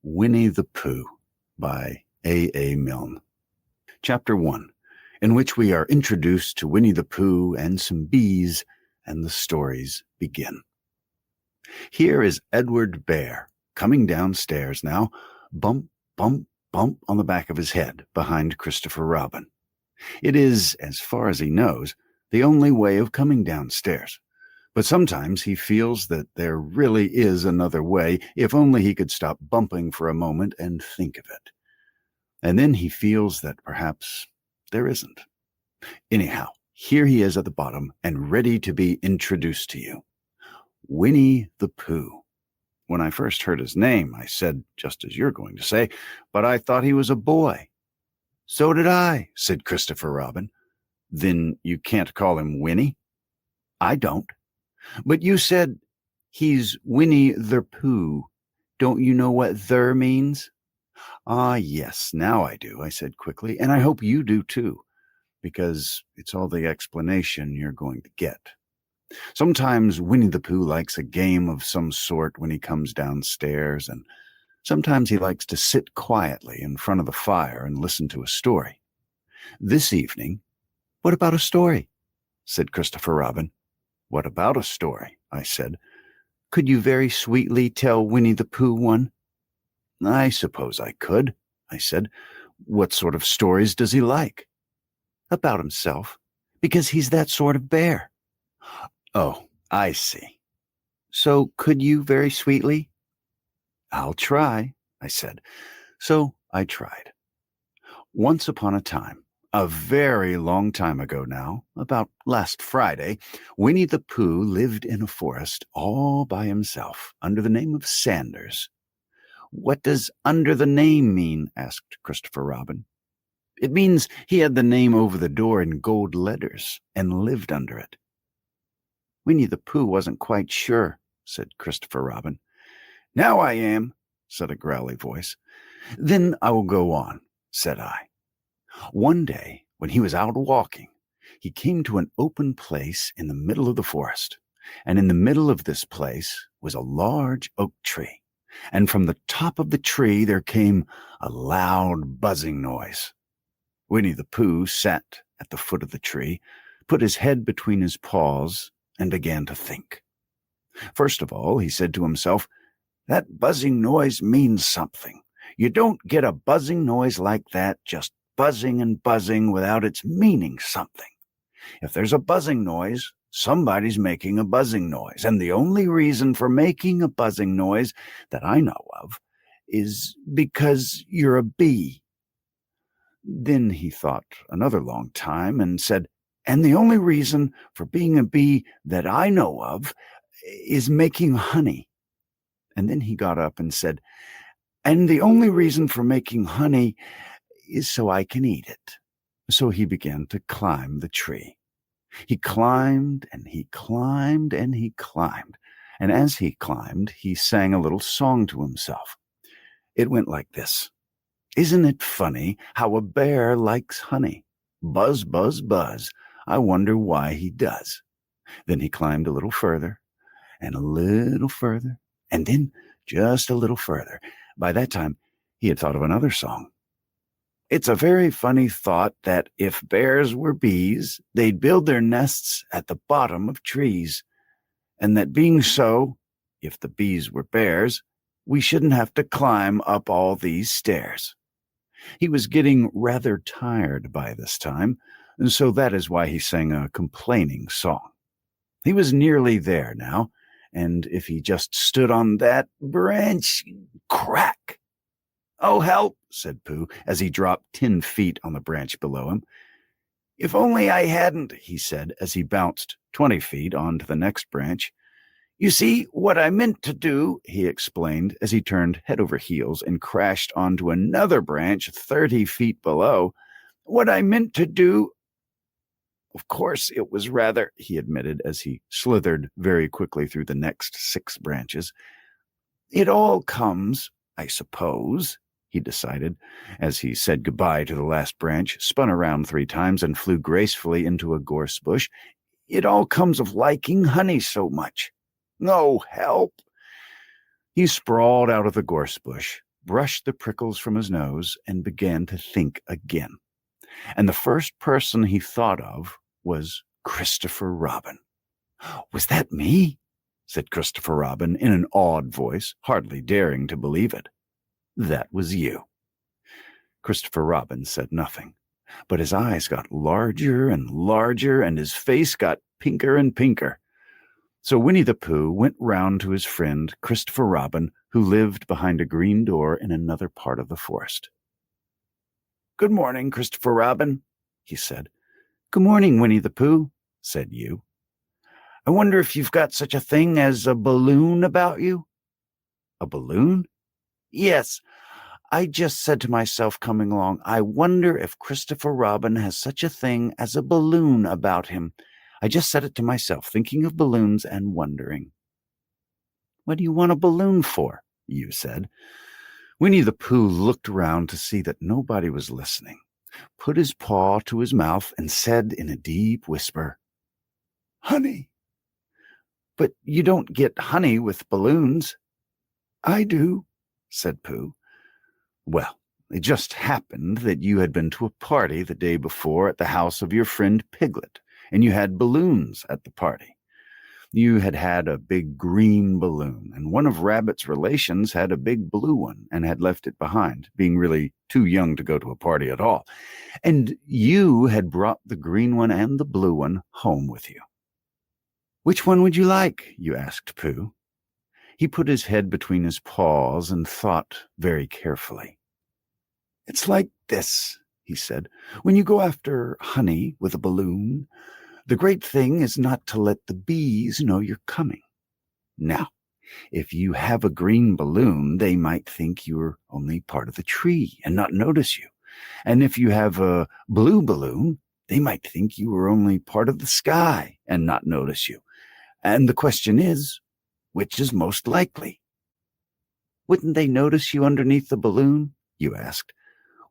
Winnie the Pooh by AA Milne. Chapter 1, in which we are introduced to Winnie the Pooh and some bees, and the stories begin. Here is Edward Bear coming downstairs now, bump, bump, bump on the back of his head behind Christopher Robin. It is, as far as he knows, the only way of coming downstairs. But sometimes he feels that there really is another way, if only he could stop bumping for a moment and think of it. And then he feels that perhaps there isn't. Anyhow, here he is at the bottom and ready to be introduced to you. Winnie the Pooh. When I first heard his name, I said, just as you're going to say, but I thought he was a boy. So did I, said Christopher Robin. Then you can't call him Winnie? I don't. But you said he's Winnie the Pooh. Don't you know what "the" means? Ah, yes, now I do, I said quickly, and I hope you do too, because it's all the explanation you're going to get. Sometimes Winnie the Pooh likes a game of some sort when he comes downstairs, and sometimes he likes to sit quietly in front of the fire and listen to a story. This evening, what about a story? Said Christopher Robin. What about a story? I said. Could you very sweetly tell Winnie the Pooh one? I suppose I could, I said. What sort of stories does he like? About himself, because he's that sort of bear. Oh, I see. So could you very sweetly? I'll try, I said. So I tried. Once upon a time, a very long time ago now, about last Friday, Winnie the Pooh lived in a forest all by himself under the name of Sanders. What does "under the name" mean? Asked Christopher Robin. It means he had the name over the door in gold letters and lived under it. Winnie the Pooh wasn't quite sure, said Christopher Robin. Now I am, said a growly voice. Then I will go on, said I. One day, when he was out walking, he came to an open place in the middle of the forest, and in the middle of this place was a large oak tree, and from the top of the tree there came a loud buzzing noise. Winnie the Pooh sat at the foot of the tree, put his head between his paws, and began to think. First of all, he said to himself, that buzzing noise means something. You don't get a buzzing noise like that just buzzing and buzzing without its meaning something. If there's a buzzing noise, somebody's making a buzzing noise, and the only reason for making a buzzing noise that I know of is because you're a bee. Then he thought another long time and said, and the only reason for being a bee that I know of is making honey. And then he got up and said, and the only reason for making honey is so I can eat it. So he began to climb the tree. He climbed and he climbed and he climbed. And as he climbed, he sang a little song to himself. It went like this. Isn't it funny how a bear likes honey? Buzz, buzz, buzz. I wonder why he does. Then he climbed a little further and a little further and then just a little further. By that time, he had thought of another song. It's a very funny thought that if bears were bees, they'd build their nests at the bottom of trees, and that being so, if the bees were bears, we shouldn't have to climb up all these stairs. He was getting rather tired by this time, and so that is why he sang a complaining song. He was nearly there now, and if he just stood on that branch, crack! Oh, help, said Pooh, as he dropped 10 feet on the branch below him. If only I hadn't, he said, as he bounced 20 feet onto the next branch. You see, what I meant to do, he explained, as he turned head over heels and crashed onto another branch 30 feet below. What I meant to do... Of course, it was rather, he admitted, as he slithered very quickly through the next 6 branches. It all comes, I suppose, he decided, as he said goodbye to the last branch, spun around 3 times, and flew gracefully into a gorse bush. It all comes of liking honey so much. No help! He sprawled out of the gorse bush, brushed the prickles from his nose, and began to think again. And the first person he thought of was Christopher Robin. "Was that me?" said Christopher Robin in an awed voice, hardly daring to believe it. "That was you." Christopher Robin said nothing, but his eyes got larger and larger, and his face got pinker and pinker. So Winnie the Pooh went round to his friend Christopher Robin, who lived behind a green door in another part of the forest. "Good morning, Christopher Robin," he said. "Good morning, Winnie the Pooh," said you. "I wonder if you've got such a thing as a balloon about you?" "A balloon?" "Yes. I just said to myself coming along, I wonder if Christopher Robin has such a thing as a balloon about him. I just said it to myself, thinking of balloons and wondering." "What do you want a balloon for?" you said. Winnie the Pooh looked around to see that nobody was listening, put his paw to his mouth, and said in a deep whisper, "Honey." "But you don't get honey with balloons." "I do," said Pooh. "Well, it just happened that you had been to a party the day before at the house of your friend Piglet, and you had balloons at the party. You had had a big green balloon, and one of Rabbit's relations had a big blue one and had left it behind, being really too young to go to a party at all. And you had brought the green one and the blue one home with you." "Which one would you like?" you asked Pooh. He put his head between his paws and thought very carefully. "It's like this," he said. "When you go after honey with a balloon, the great thing is not to let the bees know you're coming. Now, if you have a green balloon, they might think you're only part of the tree and not notice you. And if you have a blue balloon, they might think you were only part of the sky and not notice you. And the question is, which is most likely?" "Wouldn't they notice you underneath the balloon?" you asked.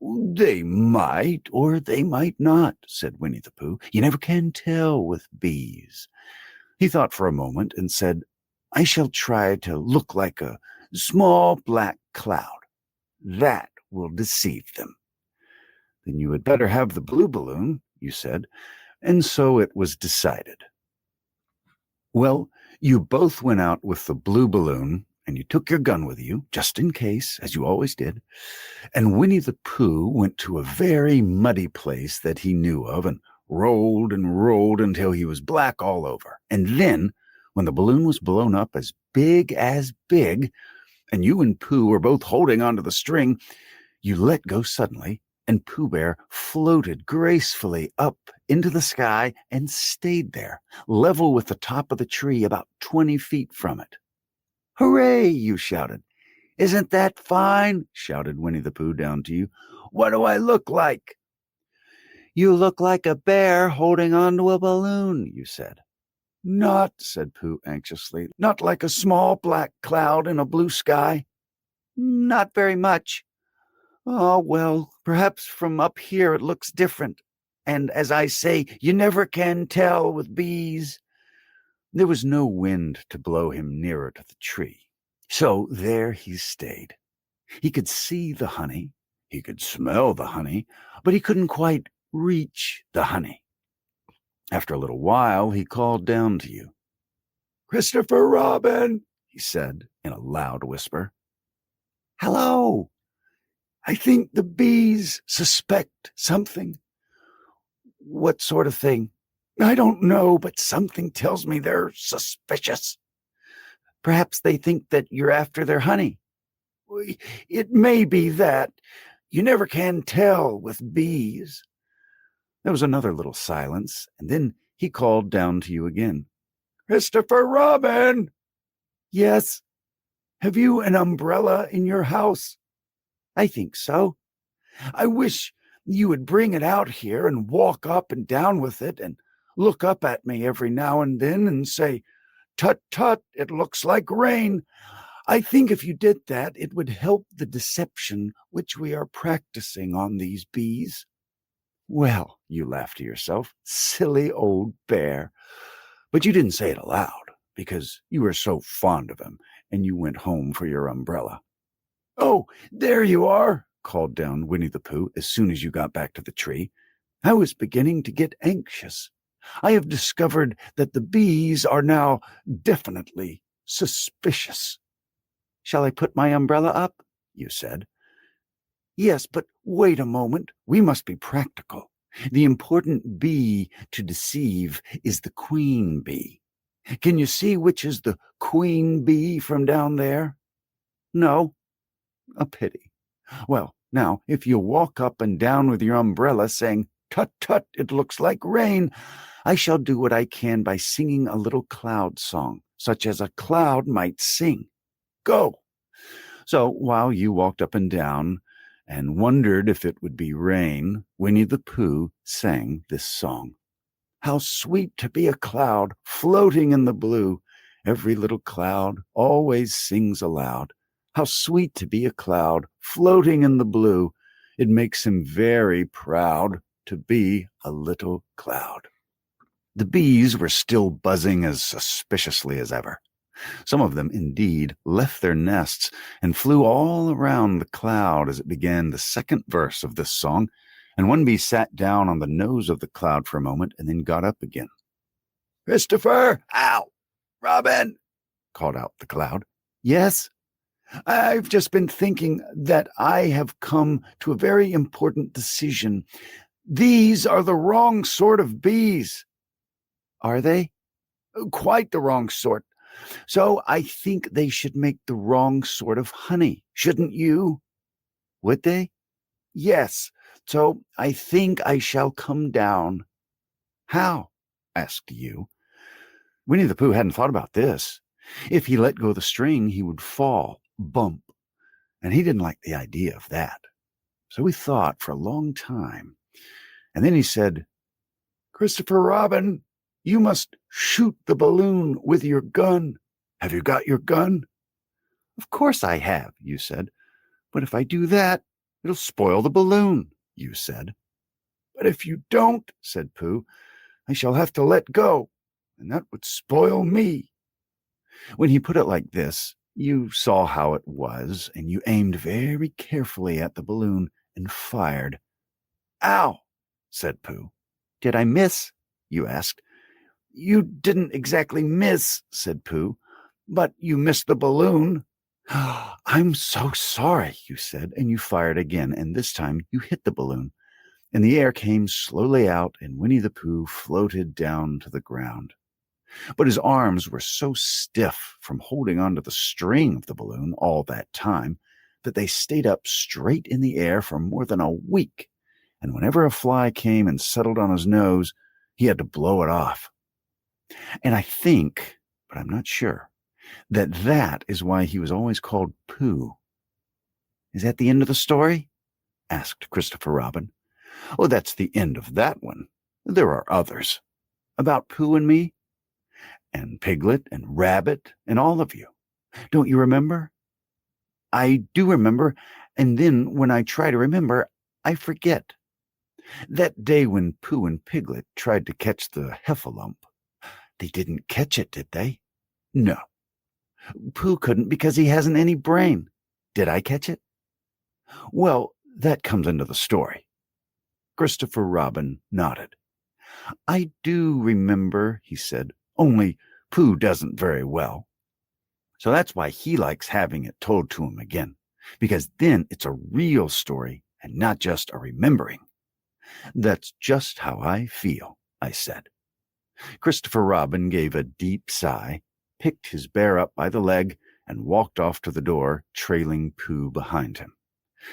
"They might, or they might not," said Winnie the Pooh. "You never can tell with bees." He thought for a moment and said, "I shall try to look like a small black cloud. That will deceive them." "Then you had better have the blue balloon," you said, and so it was decided. Well, you both went out with the blue balloon, and you took your gun with you, just in case, as you always did. And Winnie the Pooh went to a very muddy place that he knew of and rolled until he was black all over. And then, when the balloon was blown up as big, and you and Pooh were both holding onto the string, you let go suddenly, and Pooh Bear floated gracefully up into the sky and stayed there, level with the top of the tree about 20 feet from it. "Hooray!" you shouted. "Isn't that fine?" shouted Winnie the Pooh down to you. "What do I look like?" "You look like a bear holding onto a balloon," you said. "Not," said Pooh anxiously, "not like a small black cloud in a blue sky." "Not very much." "Oh, well, perhaps from up here it looks different. And as I say, you never can tell with bees." There was no wind to blow him nearer to the tree. So there he stayed. He could see the honey, he could smell the honey, but he couldn't quite reach the honey. After a little while, he called down to you. "Christopher Robin," he said in a loud whisper. "Hello. I think the bees suspect something." "What sort of thing?" "I don't know, but something tells me they're suspicious." "Perhaps they think that you're after their honey." "It may be that. You never can tell with bees." There was another little silence, and then he called down to you again. "Christopher Robin." "Yes." "Have you an umbrella in your house?" "I think so." "I wish you would bring it out here and walk up and down with it and look up at me every now and then and say, 'Tut, tut, it looks like rain.' I think if you did that, it would help the deception which we are practicing on these bees." "Well," you laughed to yourself, "silly old bear." But you didn't say it aloud because you were so fond of him, and you went home for your umbrella. "Oh, there you are," called down Winnie the Pooh as soon as you got back to the tree. "I was beginning to get anxious. I have discovered that the bees are now definitely suspicious." "Shall I put my umbrella up?" you said. "Yes, but wait a moment. We must be practical. The important bee to deceive is the queen bee. Can you see which is the queen bee from down there?" "No." "A pity. Well, now, if you walk up and down with your umbrella saying, 'Tut, tut, it looks like rain,' I shall do what I can by singing a little cloud song, such as a cloud might sing. Go." So while you walked up and down and wondered if it would be rain, Winnie the Pooh sang this song. "How sweet to be a cloud floating in the blue. Every little cloud always sings aloud. How sweet to be a cloud floating in the blue. It makes him very proud to be a little cloud." The bees were still buzzing as suspiciously as ever. Some of them, indeed, left their nests and flew all around the cloud as it began the second verse of this song, and one bee sat down on the nose of the cloud for a moment and then got up again. "Christopher! Ow! Robin!" called out the cloud. "Yes? I've just been thinking that I have come to a very important decision. These are the wrong sort of bees." "Are they?" "Quite the wrong sort. So I think they should make the wrong sort of honey, shouldn't you?" "Would they?" "Yes. So I think I shall come down." "How?" asked you. Winnie the Pooh hadn't thought about this. If he let go of the string, he would fall, bump, and he didn't like the idea of that. So he thought for a long time, and then he said, "Christopher Robin, you must shoot the balloon with your gun. Have you got your gun?" "Of course I have," you said. "But if I do that, it'll spoil the balloon," you said. "But if you don't," said Pooh, "I shall have to let go, and that would spoil me." When he put it like this, you saw how it was, and you aimed very carefully at the balloon and fired. "Ow!" said Pooh. "Did I miss?" you asked. "You didn't exactly miss," said Pooh, "but you missed the balloon." "I'm so sorry," you said, and you fired again, and this time you hit the balloon, and the air came slowly out, and Winnie the Pooh floated down to the ground. But his arms were so stiff from holding onto the string of the balloon all that time that they stayed up straight in the air for more than a week, and whenever a fly came and settled on his nose, he had to blow it off. And I think, but I'm not sure, that is why he was always called Pooh. "Is that the end of the story?" asked Christopher Robin. "Oh, that's the end of that one. There are others. About Pooh and me, and Piglet and Rabbit and all of you. Don't you remember?" "I do remember, and then when I try to remember, I forget. That day when Pooh and Piglet tried to catch the heffalump. They didn't catch it, did they?" "No. Pooh couldn't because he hasn't any brain. Did I catch it?" "Well, that comes into the story." Christopher Robin nodded. "I do remember," he said, "only Pooh doesn't very well. So that's why he likes having it told to him again, because then it's a real story and not just a remembering." "That's just how I feel," I said. Christopher Robin gave a deep sigh, picked his bear up by the leg, and walked off to the door, trailing Pooh behind him.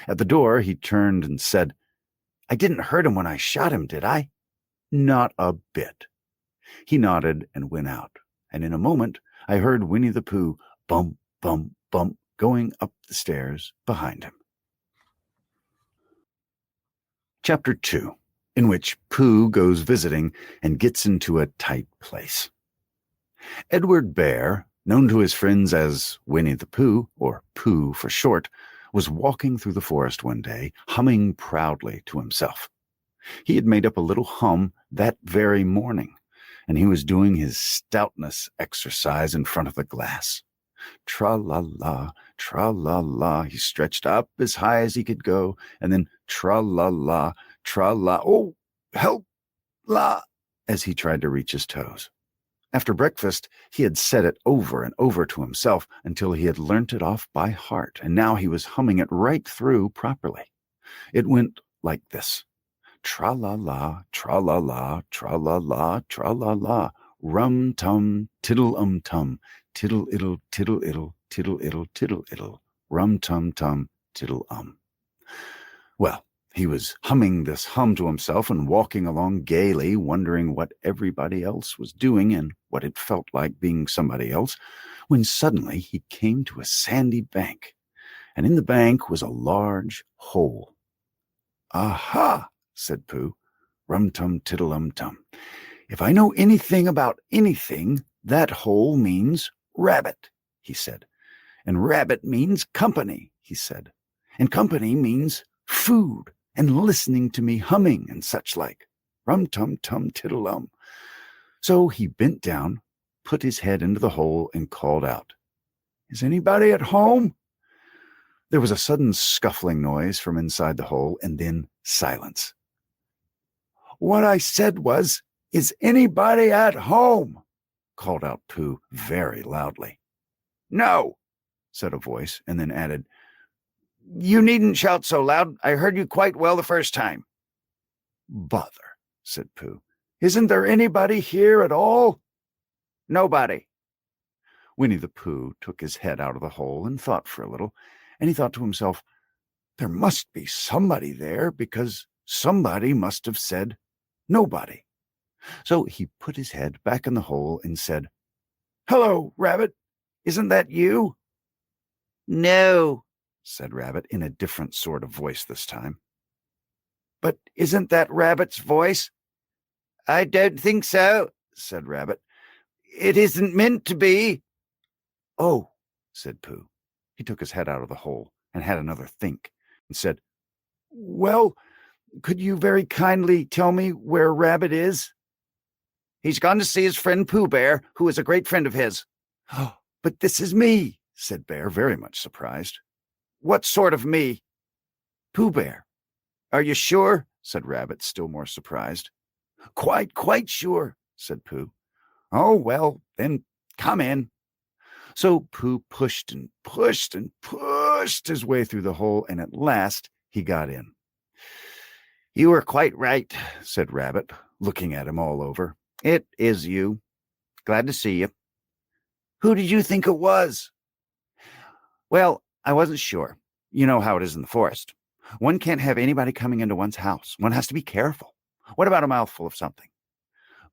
At the door, he turned and said, "I didn't hurt him when I shot him, did I?" "Not a bit." He nodded and went out, and in a moment I heard Winnie the Pooh bump, bump, bump going up the stairs behind him. Chapter 2, in which Pooh goes visiting and gets into a tight place. Edward Bear, known to his friends as Winnie the Pooh, or Pooh for short, was walking through the forest one day, humming proudly to himself. He had made up a little hum that very morning, and he was doing his stoutness exercise in front of the glass. Tra-la-la, tra-la-la. He stretched up as high as he could go, and then tra-la-la, tra-la. Oh, help, la, as he tried to reach his toes. After breakfast, he had said it over and over to himself until he had learnt it off by heart, and now he was humming it right through properly. It went like this. Tra-la-la, tra-la-la, tra-la-la, tra-la-la, rum-tum, tiddle-tum, tiddle-iddle, tiddle-iddle, tiddle-iddle, tiddle-iddle, rum-tum-tum, tiddle-um. Well, he was humming this hum to himself and walking along gaily, wondering what everybody else was doing and what it felt like being somebody else, when suddenly he came to a sandy bank, and in the bank was a large hole. "Aha!" said Pooh. Rum-tum-tiddle-um-tum. "If I know anything about anything, that hole means rabbit," he said. "And rabbit means company," he said. "And company means food and listening to me humming and such like. Rum-tum-tum-tiddle-um." So he bent down, put his head into the hole, and called out, "Is anybody at home?" There was a sudden scuffling noise from inside the hole, and then silence. "What I said was, 'Is anybody at home?'" called out Pooh very loudly. "No," said a voice, and then added, "You needn't shout so loud. I heard you quite well the first time." "Bother," said Pooh. "Isn't there anybody here at all?" "Nobody." Winnie the Pooh took his head out of the hole and thought for a little, and he thought to himself, "There must be somebody there, because somebody must have said nobody." So he put his head back in the hole and said, "Hello, Rabbit. Isn't that you?" "No," said Rabbit in a different sort of voice this time. "But isn't that Rabbit's voice?" "I don't think so," said Rabbit. "It isn't meant to be." "Oh," said Pooh. He took his head out of the hole and had another think, and said, "Well, could you very kindly tell me where Rabbit is?" "He's gone to see his friend Pooh Bear, who is a great friend of his." "Oh, but this is me," said Bear, very much surprised. "What sort of me?" "Pooh Bear." "Are you sure?" said Rabbit, still more surprised. Quite sure," said Pooh. "Oh, well, then come in." So Pooh pushed and pushed and pushed his way through the hole, and at last he got in. "You were quite right," said Rabbit, looking at him all over. "It is you. Glad to see you." "Who did you think it was?" "Well, I wasn't sure. You know how it is in the forest. One can't have anybody coming into one's house. One has to be careful. What about a mouthful of something?"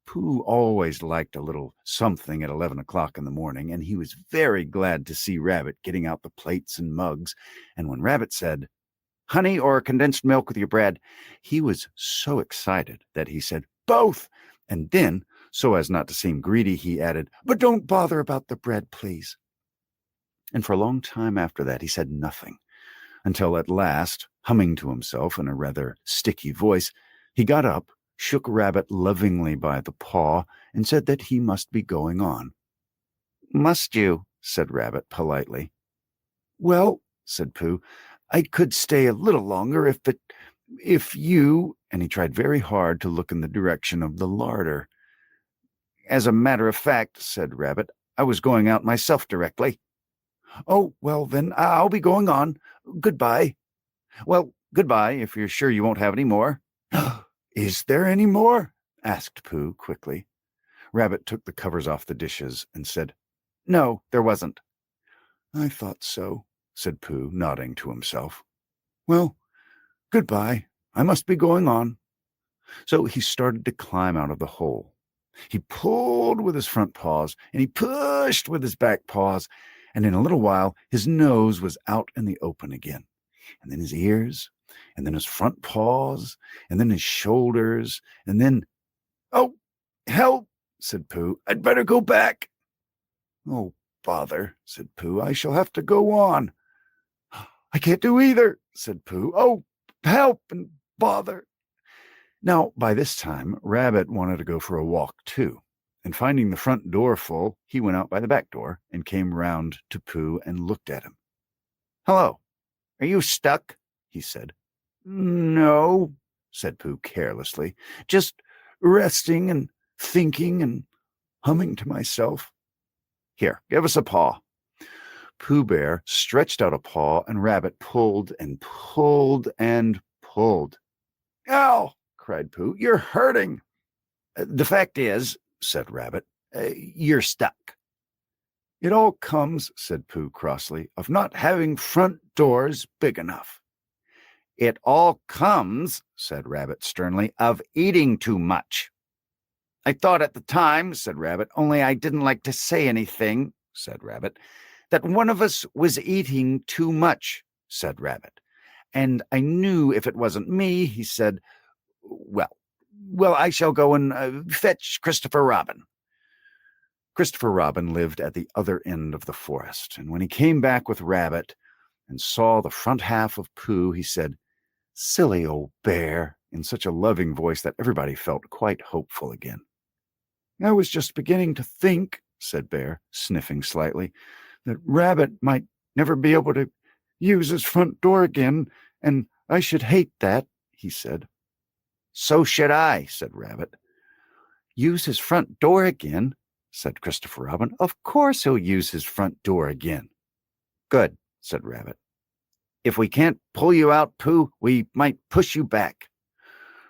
Pooh always liked a little something at 11 o'clock in the morning, and he was very glad to see Rabbit getting out the plates and mugs. And when Rabbit said, "Honey or condensed milk with your bread," he was so excited that he said, "Both." And then, so as not to seem greedy, he added, "But don't bother about the bread, please." And for a long time after that, he said nothing, until at last, humming to himself in a rather sticky voice, he got up, shook Rabbit lovingly by the paw, and said that he must be going on. "Must you?" said Rabbit politely. "Well," said Pooh, "I could stay a little longer if you," and he tried very hard to look in the direction of the larder. "As a matter of fact," said Rabbit, "I was going out myself directly." "Oh, well, then I'll be going on. Goodbye." "Well, goodbye, if you're sure you won't have any more." "Is there any more?" asked Pooh quickly. Rabbit took the covers off the dishes and said, "No, there wasn't." "I thought so," said Pooh, nodding to himself. "Well, goodbye. I must be going on." So he started to climb out of the hole. He pulled with his front paws, and he pushed with his back paws, and in a little while his nose was out in the open again, and then his ears, and then his front paws, and then his shoulders, and then— "Oh, help!" said Pooh. "I'd better go back." "Oh, bother," said Pooh. "I shall have to go on." "I can't do either," said Pooh. "Oh, help and bother." Now, by this time, Rabbit wanted to go for a walk, too. And finding the front door full, he went out by the back door and came round to Pooh and looked at him. "Hello, are you stuck?" he said. "No," said Pooh carelessly, "just resting and thinking and humming to myself." "Here, give us a paw." Pooh Bear stretched out a paw, and Rabbit pulled and pulled and pulled. "Ow!" cried Pooh. "You're hurting." "The fact is," said Rabbit, "you're stuck." "It all comes," said Pooh crossly, "of not having front doors big enough." "It all comes," said Rabbit sternly, "of eating too much." "I thought at the time," said Rabbit, "only I didn't like to say anything," said Rabbit. "That one of us was eating too much," said Rabbit. "And I knew if it wasn't me," he said, well, I shall go and fetch Christopher Robin." Christopher Robin lived at the other end of the forest, and when he came back with Rabbit and saw the front half of Pooh, he said, "Silly old bear," in such a loving voice that everybody felt quite hopeful again. "I was just beginning to think," said Bear, sniffing slightly, "that Rabbit might never be able to use his front door again, and I should hate that," he said. "So should I," said Rabbit. "Use his front door again?" said Christopher Robin. "Of course he'll use his front door again." "Good," said Rabbit. "If we can't pull you out, Pooh, we might push you back."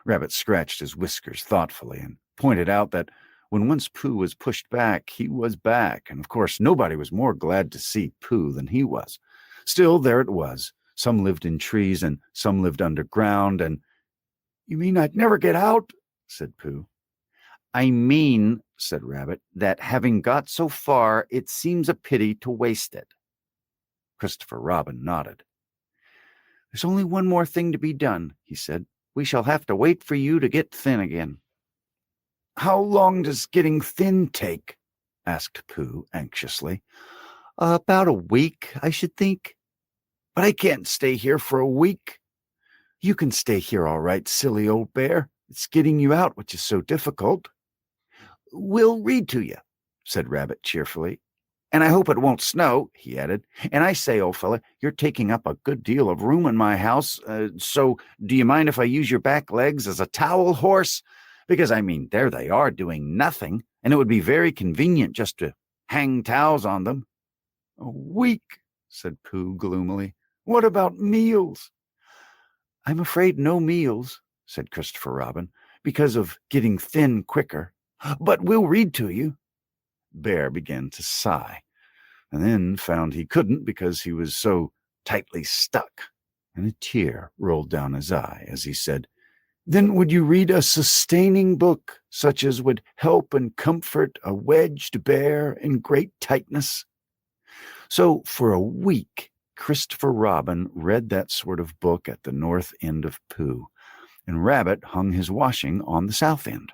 Rabbit scratched his whiskers thoughtfully and pointed out that when once Pooh was pushed back, he was back, and of course nobody was more glad to see Pooh than he was. Still, there it was. Some lived in trees and some lived underground, and "You mean I'd never get out?" said Pooh. "I mean," said Rabbit, "that having got so far, it seems a pity to waste it." Christopher Robin nodded. "There's only one more thing to be done," he said. "We shall have to wait for you to get thin again." "How long does getting thin take?" asked Pooh anxiously. "About a week, I should think." "But I can't stay here for a week." "You can stay here all right, silly old bear. It's getting you out which is so difficult." "We'll read to you," said Rabbit cheerfully. "And I hope it won't snow," he added. "And I say, old fella, you're taking up a good deal of room in my house, so do you mind if I use your back legs as a towel horse? Because, I mean, there they are doing nothing, and it would be very convenient just to hang towels on them." "A week," said Pooh gloomily. "What about meals?" "I'm afraid no meals," said Christopher Robin, "because of getting thin quicker. But we'll read to you." Bear began to sigh, and then found he couldn't because he was so tightly stuck, and a tear rolled down his eye as he said, "Then would you read a sustaining book, such as would help and comfort a wedged bear in great tightness?" So for a week, Christopher Robin read that sort of book at the north end of Pooh, and Rabbit hung his washing on the south end.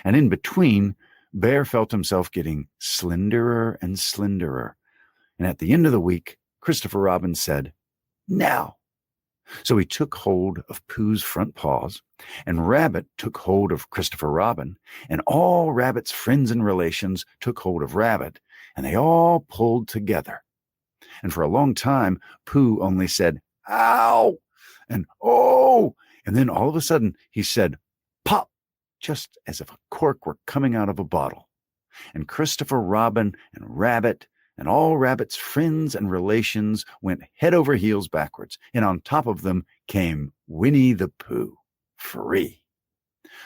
And in between, Bear felt himself getting slenderer and slenderer. And at the end of the week, Christopher Robin said, "Now." So he took hold of Pooh's front paws, and Rabbit took hold of Christopher Robin, and all Rabbit's friends and relations took hold of Rabbit, and they all pulled together. And for a long time, Pooh only said, "Ow!" and "Oh!" And then all of a sudden, he said, "Pop!" just as if a cork were coming out of a bottle. And Christopher Robin and Rabbit and all Rabbit's friends and relations went head over heels backwards, and on top of them came Winnie the Pooh, free.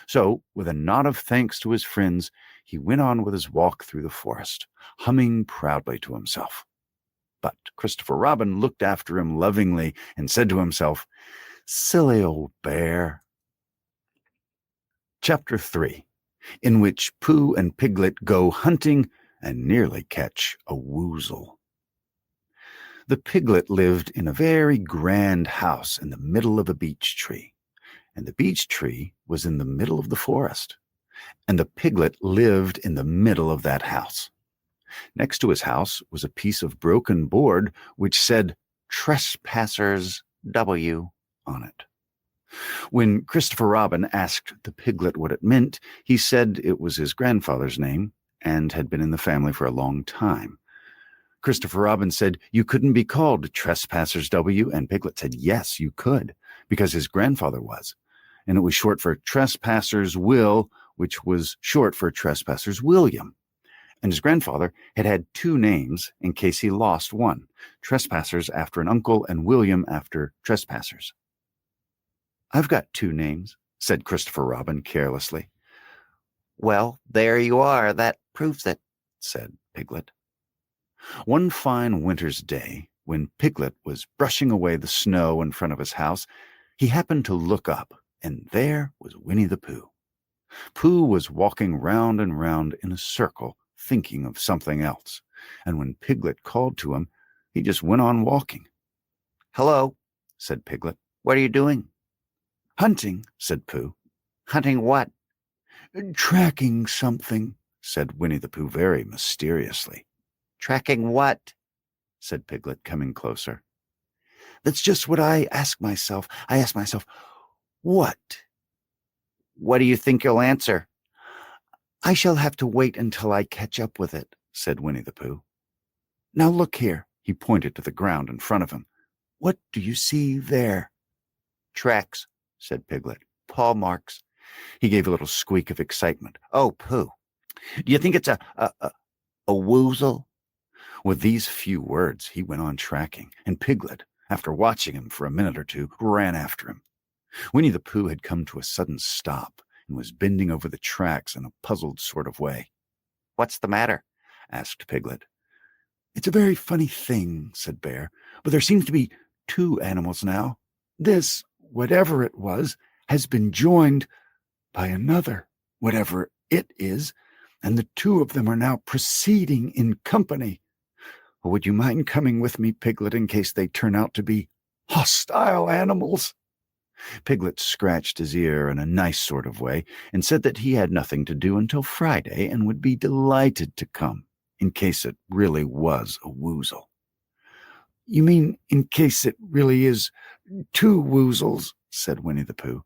So, with a nod of thanks to his friends, he went on with his walk through the forest, humming proudly to himself. But Christopher Robin looked after him lovingly and said to himself, "Silly old bear." Chapter 3, in which Pooh and Piglet go hunting and nearly catch a woozle. The piglet lived in a very grand house in the middle of a beech tree, and the beech tree was in the middle of the forest, and the piglet lived in the middle of that house. Next to his house was a piece of broken board which said "Trespassers W" on it. When Christopher Robin asked the piglet what it meant, he said it was his grandfather's name, and had been in the family for a long time. Christopher Robin said you couldn't be called Trespassers W, and Piglet said yes, you could, because his grandfather was. And it was short for Trespassers Will, which was short for Trespassers William. And his grandfather had had two names in case he lost one, Trespassers after an uncle and William after Trespassers. "I've got two names," said Christopher Robin carelessly. "Well, there you are. That proves it," said Piglet. One fine winter's day, when Piglet was brushing away the snow in front of his house, he happened to look up, and there was Winnie the Pooh. Pooh was walking round and round in a circle, thinking of something else, and when Piglet called to him, he just went on walking. "Hello," said Piglet. "What are you doing?" "Hunting," said Pooh. "Hunting what?" "Tracking something," said Winnie the Pooh very mysteriously. "Tracking what?" said Piglet, coming closer. "That's just what I ask myself. I ask myself, what?" "What do you think you'll answer?" "I shall have to wait until I catch up with it," said Winnie the Pooh. "Now look here." He pointed to the ground in front of him. "What do you see there?" "Tracks," said Piglet. "paw marks." He gave a little squeak of excitement. "Oh, Pooh, do you think it's a woozle?" With these few words, he went on tracking, and Piglet, after watching him for a minute or two, ran after him. Winnie the Pooh had come to a sudden stop and was bending over the tracks in a puzzled sort of way. "What's the matter?" asked Piglet. "It's a very funny thing," said Bear, "but there seems to be two animals now. This, whatever it was, has been joined by another, whatever it is, and the two of them are now proceeding in company. Would you mind coming with me, Piglet, in case they turn out to be hostile animals?" Piglet scratched his ear in a nice sort of way and said that he had nothing to do until Friday and would be delighted to come, in case it really was a woozle. "You mean in case it really is two woozles?" said Winnie the Pooh.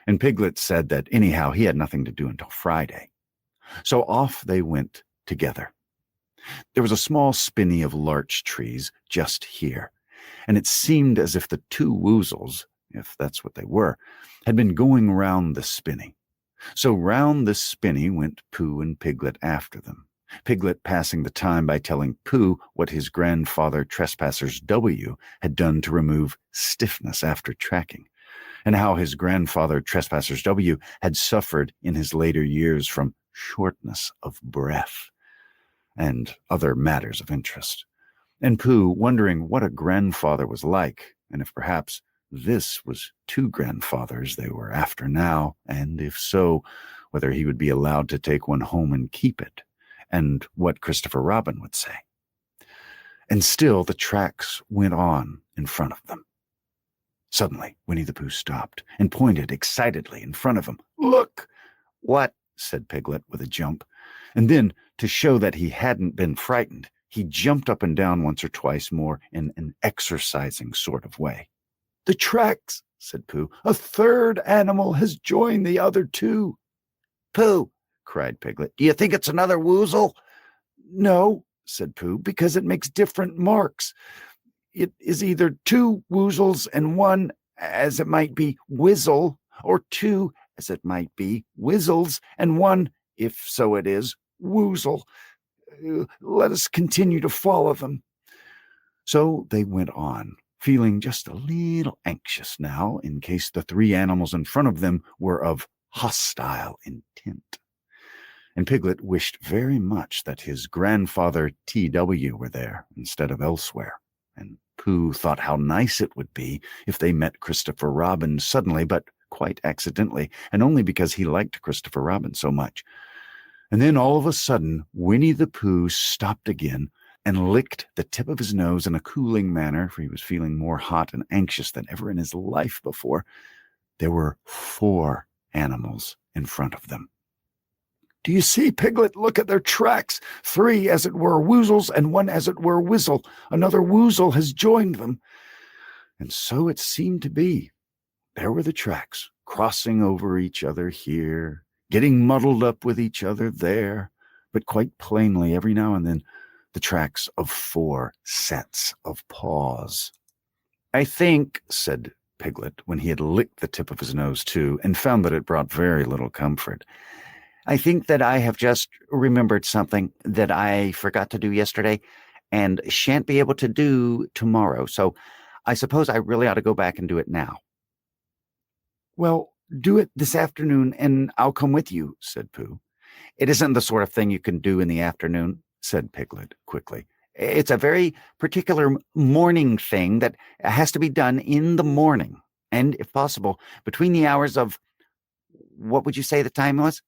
And Piglet said that anyhow he had nothing to do until Friday. So off they went together. There was a small spinney of larch trees just here, and it seemed as if the two woozles, if that's what they were, had been going round the spinney. So round the spinney went Pooh and Piglet after them, Piglet passing the time by telling Pooh what his grandfather Trespassers W had done to remove stiffness after tracking, and how his grandfather Trespassers W had suffered in his later years from shortness of breath and other matters of interest, and Pooh wondering what a grandfather was like, and if perhaps this was two grandfathers they were after now, and if so, whether he would be allowed to take one home and keep it, and what Christopher Robin would say. And still the tracks went on in front of them. Suddenly, Winnie the Pooh stopped and pointed excitedly in front of him. "Look!" "What?" said Piglet with a jump, and then, to show that he hadn't been frightened, he jumped up and down once or twice more in an exercising sort of way. "The tracks," said Pooh. "A third animal has joined the other two." "Pooh," cried Piglet, "do you think it's another woozle?" "No," said Pooh, "because it makes different marks. It is either two woozles and one, as it might be, whizzle, or two, as it might be, whizzles, and one, if so it is, woozle. Let us continue to follow them." So they went on, feeling just a little anxious now in case the three animals in front of them were of hostile intent. And Piglet wished very much that his grandfather T.W. were there instead of elsewhere, and Pooh thought how nice it would be if they met Christopher Robin suddenly, but quite accidentally, and only because he liked Christopher Robin so much. And then all of a sudden, Winnie the Pooh stopped again and licked the tip of his nose in a cooling manner, for he was feeling more hot and anxious than ever in his life before. There were 4 animals in front of them. "Do you see, Piglet? Look at their tracks. 3, as it were, woozles, and 1, as it were, whizzle. Another woozle has joined them." And so it seemed to be. There were the tracks, crossing over each other here, getting muddled up with each other there, but quite plainly every now and then the tracks of 4 sets of paws. "I think," said Piglet, when he had licked the tip of his nose too, and found that it brought very little comfort, "I think that I have just remembered something that I forgot to do yesterday and shan't be able to do tomorrow, so I suppose I really ought to go back and do it now." "Well, do it this afternoon and I'll come with you," said Pooh. "It isn't the sort of thing you can do in the afternoon," said Piglet quickly. "It's a very particular morning thing that has to be done in the morning, and, if possible, between the hours of— what would you say the time was?"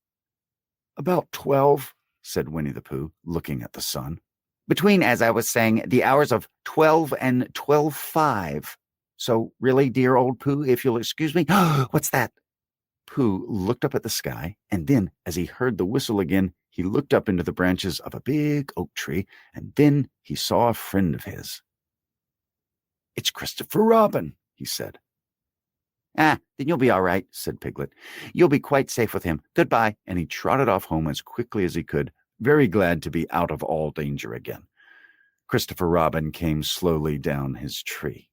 "About 12, said Winnie the Pooh, looking at the sun. "Between, as I was saying, the hours of 12 and 12:05. So really, dear old Pooh, if you'll excuse me—" "What's that?" Pooh looked up at the sky, and then, as he heard the whistle again, he looked up into the branches of a big oak tree, and then he saw a friend of his. "It's Christopher Robin," he said. "Ah, then you'll be all right," said Piglet. "You'll be quite safe with him. Goodbye." And he trotted off home as quickly as he could, very glad to be out of all danger again. Christopher Robin came slowly down his tree.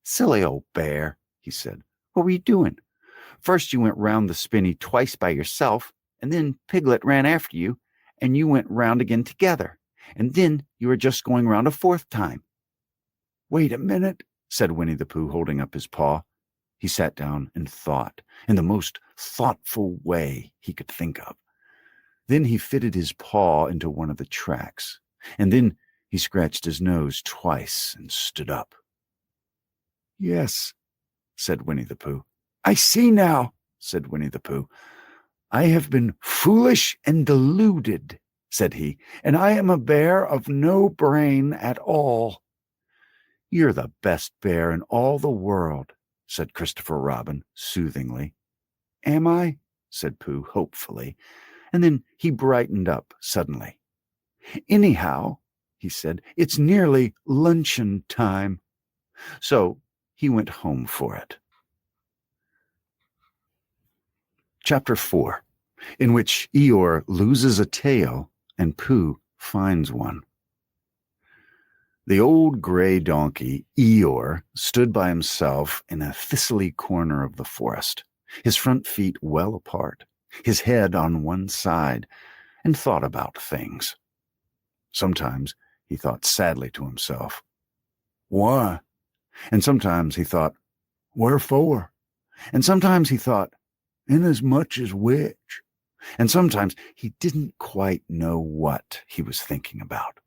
"Silly old bear," he said. "What were you doing? First you went round the spinney twice by yourself, and then Piglet ran after you, and you went round again together, and then you were just going round a 4th time." "Wait a minute," said Winnie the Pooh, holding up his paw. He sat down and thought, in the most thoughtful way he could think of. Then he fitted his paw into one of the tracks, and then he scratched his nose twice and stood up. "Yes," said Winnie the Pooh. "I see now," said Winnie the Pooh. "I have been foolish and deluded," said he, "and I am a bear of no brain at all." "You're the best bear in all the world," said Christopher Robin soothingly. "Am I?" said Pooh hopefully, and then he brightened up suddenly. "Anyhow," he said, "it's nearly luncheon time." So he went home for it. Chapter 4, in which Eeyore loses a tail and Pooh finds one. The old gray donkey, Eeyore, stood by himself in a thistly corner of the forest, his front feet well apart, his head on one side, and thought about things. Sometimes he thought sadly to himself, "Why?" And sometimes he thought, "Wherefore?" And sometimes he thought, "Inasmuch as which?" And sometimes he didn't quite know what he was thinking about.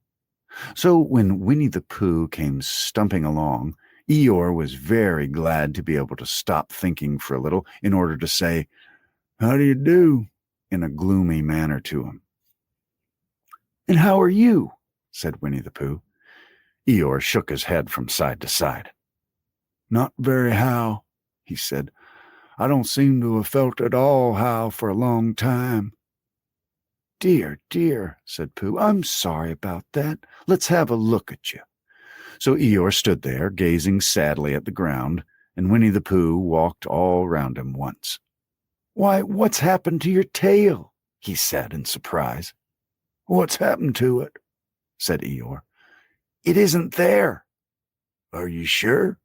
So when Winnie the Pooh came stumping along, Eeyore was very glad to be able to stop thinking for a little in order to say, "How do you do?" in a gloomy manner to him. "And how are you?" said Winnie the Pooh. Eeyore shook his head from side to side. "Not very how," he said. "I don't seem to have felt at all how for a long time." "Dear, dear," said Pooh, "I'm sorry about that. Let's have a look at you." So Eeyore stood there, gazing sadly at the ground, and Winnie the Pooh walked all round him once. "Why, what's happened to your tail?" he said in surprise. "What's happened to it?" said Eeyore. "It isn't there." "Are you sure?"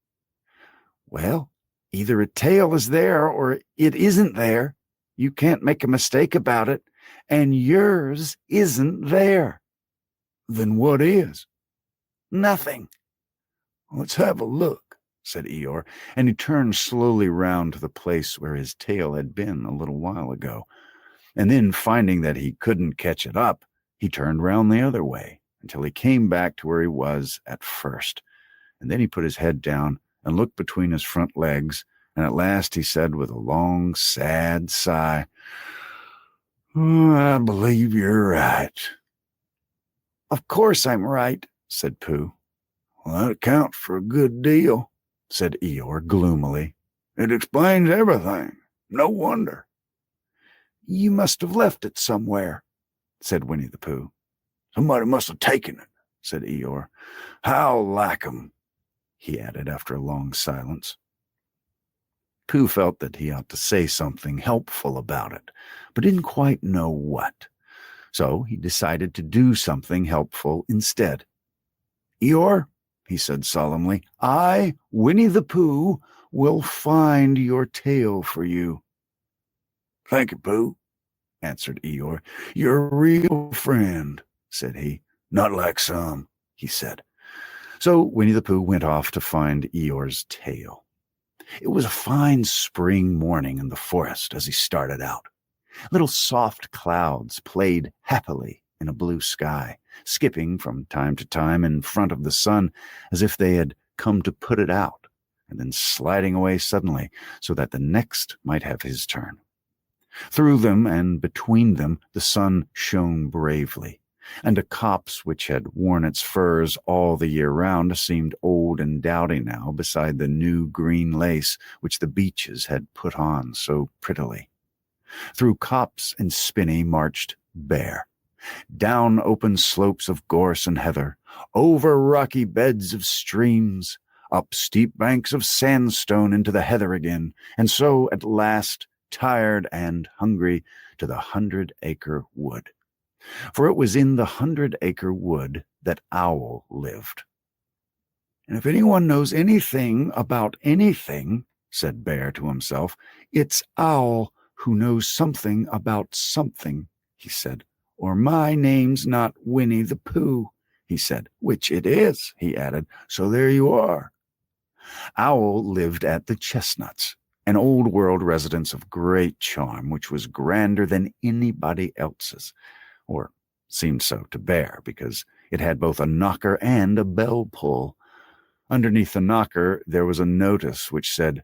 "Well, either a tail is there or it isn't there. You can't make a mistake about it, and yours isn't there." "Then what is?" "Nothing." "Let's have a look," said Eeyore, and he turned slowly round to the place where his tail had been a little while ago. And then, finding that he couldn't catch it up, he turned round the other way until he came back to where he was at first. And then he put his head down and looked between his front legs, and at last he said with a long, sad sigh, "Oh, I believe you're right." "Of course I'm right," said Pooh. "Well, that accounts for a good deal," said Eeyore gloomily. "It explains everything. No wonder." "You must have left it somewhere," said Winnie the Pooh. "Somebody must have taken it," said Eeyore. "How like 'em," he added after a long silence. Pooh felt that he ought to say something helpful about it, but didn't quite know what. So he decided to do something helpful instead. "Eeyore," he said solemnly, "I, Winnie the Pooh, will find your tail for you." "Thank you, Pooh," answered Eeyore. "You're a real friend," said he. "Not like some," he said. So Winnie the Pooh went off to find Eeyore's tail. It was a fine spring morning in the forest as he started out. Little soft clouds played happily in a blue sky, skipping from time to time in front of the sun as if they had come to put it out, and then sliding away suddenly so that the next might have his turn. Through them and between them the sun shone bravely, and a copse which had worn its furs all the year round seemed old and dowdy now beside the new green lace which the beeches had put on so prettily. Through copse and spinney marched Bear, down open slopes of gorse and heather, over rocky beds of streams, up steep banks of sandstone into the heather again, and so at last, tired and hungry, to the 100-acre wood. For it was in the 100-acre wood that Owl lived. "And if anyone knows anything about anything," said Bear to himself, "it's Owl who knows something about something," he said. "Or my name's not Winnie the Pooh," he said. "Which it is," he added, "so there you are." Owl lived at the Chestnuts, an old-world residence of great charm, which was grander than anybody else's, or seemed so to Bear, because it had both a knocker and a bell-pull. Underneath the knocker there was a notice which said,